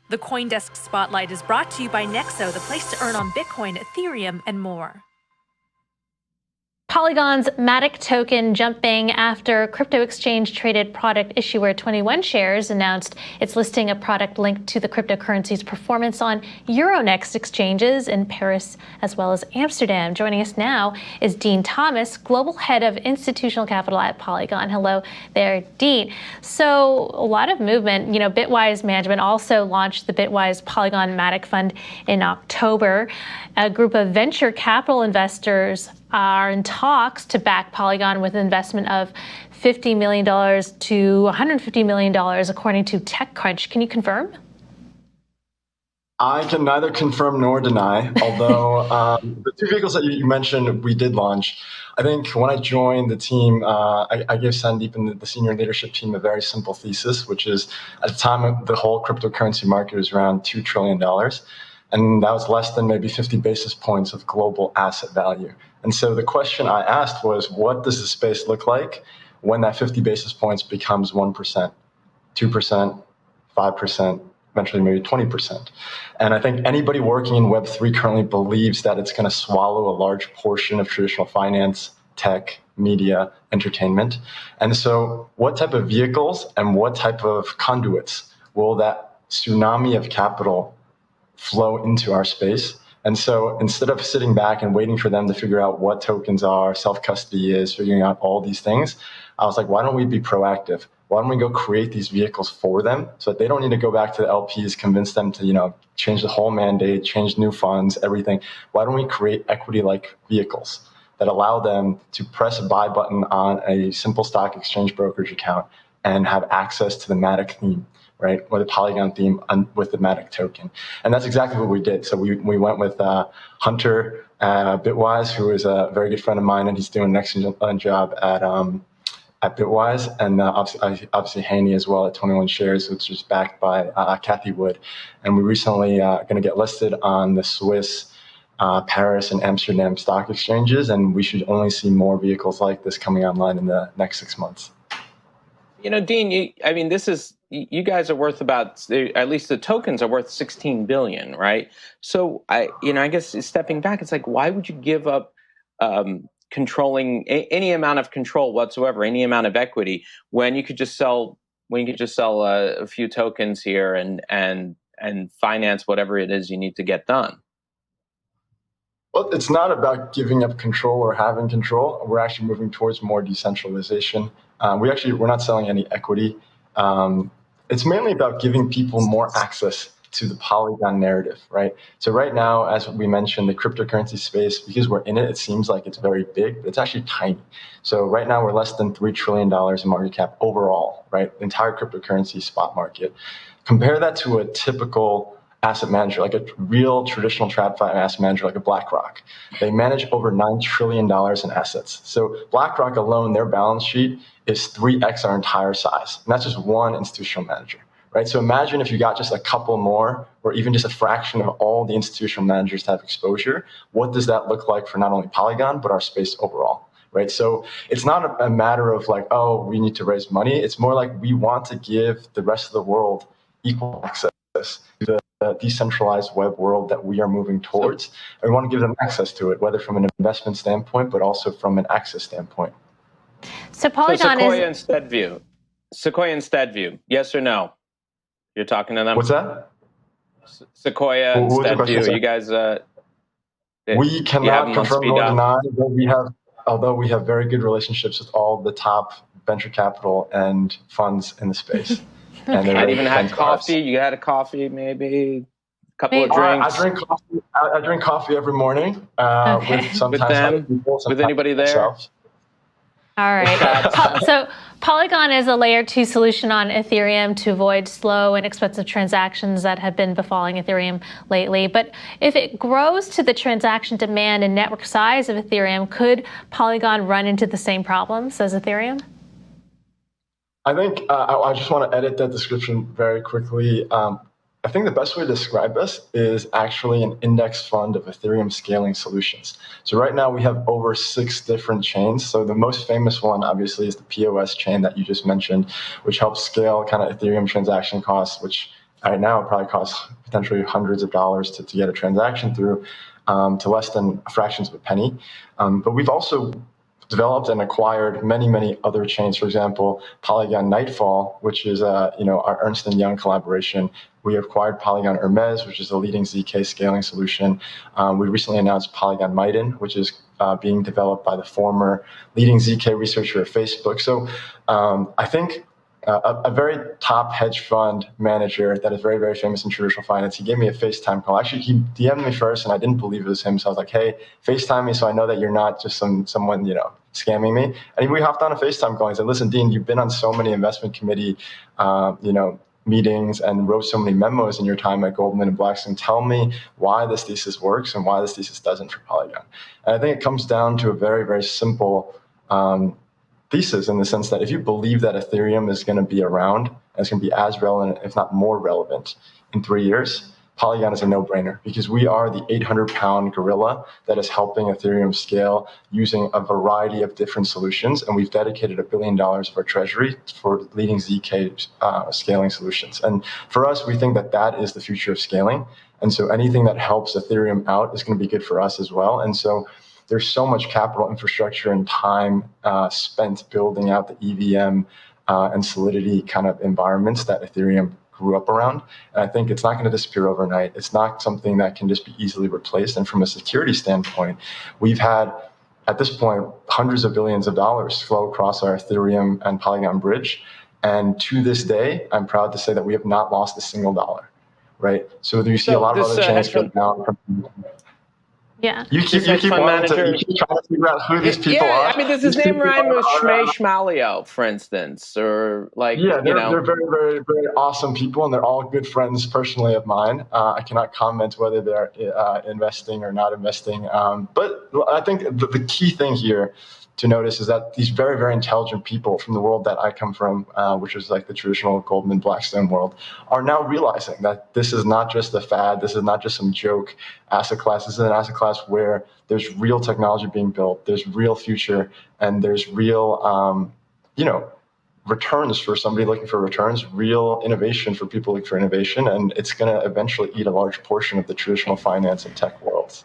The CoinDesk Spotlight is brought to you by Nexo, the place to earn on Bitcoin, Ethereum, and more. Polygon's MATIC token jumping after crypto exchange traded product issuer 21 Shares announced it's listing a product linked to the cryptocurrency's performance on Euronext exchanges in Paris as well as Amsterdam. Joining us now is Dean Thomas, Global Head of Institutional Capital at Polygon. Hello there, Dean. So a lot of movement. Bitwise Management also launched the Bitwise Polygon MATIC Fund in October. A group of venture capital investors are in talks to back Polygon with an investment of $50 million to $150 million, according to TechCrunch. Can you confirm? I can neither confirm nor deny, although the two vehicles that you mentioned, we did launch. I think when I joined the team, I gave Sandeep and the senior leadership team a very simple thesis, which is at the time, the whole cryptocurrency market was around $2 trillion. And that was less than maybe 50 basis points of global asset value. And so the question I asked was, what does the space look like when that 50 basis points becomes 1%, 2%, 5%, eventually maybe 20%? And I think anybody working in Web3 currently believes that it's going to swallow a large portion of traditional finance, tech, media, entertainment. And so what type of vehicles and what type of conduits will that tsunami of capital flow into our space? And so instead of sitting back and waiting for them to figure out what tokens are, self-custody is, figuring out all these things, I was like, why don't we be proactive? Why don't we go create these vehicles for them so that they don't need to go back to the LPs, convince them to, change the whole mandate, change new funds, everything. Why don't we create equity-like vehicles that allow them to press a buy button on a simple stock exchange brokerage account and have access to the MATIC theme, right, or the Polygon theme with the MATIC token. And that's exactly what we did. So we went with Hunter Bitwise, who is a very good friend of mine, and he's doing an excellent job at Bitwise, and obviously Haney as well at 21 Shares, which is backed by Kathy Wood. And we recently going to get listed on the Swiss, Paris, and Amsterdam stock exchanges, and we should only see more vehicles like this coming online in the next 6 months. Dean, you guys are worth about, at least the tokens are worth 16 billion, right? So I guess stepping back, it's like, why would you give up controlling any amount of control whatsoever, any amount of equity, when you could just sell a few tokens here and finance whatever it is you need to get done? Well, it's not about giving up control or having control. We're actually moving towards more decentralization. We're not selling any equity. It's mainly about giving people more access to the Polygon narrative, right? So right now, as we mentioned, the cryptocurrency space, because we're in it, it seems like it's very big, but it's actually tiny. So right now, we're less than $3 trillion in market cap overall, right? The entire cryptocurrency spot market. Compare that to a typical asset manager, like a real traditional TradFi asset manager, like a BlackRock. They manage over $9 trillion in assets. So BlackRock alone, their balance sheet is 3x our entire size. And that's just one institutional manager, right? So imagine if you got just a couple more, or even just a fraction of all the institutional managers to have exposure. What does that look like for not only Polygon, but our space overall, right? So it's not a matter of like, oh, we need to raise money. It's more like we want to give the rest of the world equal access to the decentralized web world that we are moving towards. And we want to give them access to it, whether from an investment standpoint, but also from an access standpoint. So Polygon Sequoia and SteadView, yes or no? You're talking to them? What's that? Sequoia and SteadView, you guys... we cannot confirm nor deny, but although we have very good relationships with all the top venture capital and funds in the space. And I've even had coffee. You had a coffee, maybe a couple of drinks. I drink coffee every morning with sometimes other people, with anybody there. Themselves. All right. So Polygon is a layer 2 solution on Ethereum to avoid slow and expensive transactions that have been befalling Ethereum lately. But if it grows to the transaction demand and network size of Ethereum, could Polygon run into the same problems as Ethereum? I think I just want to edit that description very quickly. I think the best way to describe us is actually an index fund of Ethereum scaling solutions. So right now we have over 6 different chains. So the most famous one, obviously, is the POS chain that you just mentioned, which helps scale kind of Ethereum transaction costs, which right now it probably costs potentially hundreds of dollars to get a transaction through, to less than fractions of a penny. But we've also developed and acquired many other chains. For example, Polygon Nightfall, which is our Ernst & Young collaboration. We acquired Polygon Hermes, which is a leading ZK scaling solution. We recently announced Polygon MATIC, which is being developed by the former leading ZK researcher at Facebook. So I think a very top hedge fund manager that is very famous in traditional finance, he gave me a FaceTime call. Actually, he DM'd me first, and I didn't believe it was him. So I was like, "Hey, FaceTime me, so I know that you're not just someone scamming me." And we hopped on a FaceTime call. He said, "Listen, Dean, you've been on so many investment committee, meetings and wrote so many memos in your time at Goldman and Blackstone. Tell me why this thesis works and why this thesis doesn't for Polygon." And I think it comes down to a very simple thesis, in the sense that if you believe that Ethereum is going to be around and it's going to be as relevant, if not more relevant, in 3 years, Polygon is a no-brainer, because we are the 800-pound gorilla that is helping Ethereum scale using a variety of different solutions. And we've dedicated $1 billion of our treasury for leading ZK scaling solutions. And for us, we think that that is the future of scaling. And so anything that helps Ethereum out is going to be good for us as well. And so there's so much capital infrastructure and time spent building out the EVM and Solidity kind of environments that Ethereum grew up around. And I think it's not going to disappear overnight. It's not something that can just be easily replaced. And from a security standpoint, we've had, at this point, hundreds of billions of dollars flow across our Ethereum and Polygon bridge. And to this day, I'm proud to say that we have not lost a single dollar, right? So you see a lot of other chains go down from... Yeah. You keep trying to figure out who these people are. I mean, does his name rhyme with Shmei Shmalio, for instance, or like? Yeah, they're very awesome people, and they're all good friends personally of mine. I cannot comment whether they're investing or not investing, but I think the key thing here to notice is that these very intelligent people from the world that I come from, which is like the traditional Goldman Blackstone world, are now realizing that this is not just a fad. This is not just some joke asset class. This is an asset class where there's real technology being built, there's real future, and there's real, returns for somebody looking for returns, real innovation for people looking for innovation, and it's going to eventually eat a large portion of the traditional finance and tech worlds.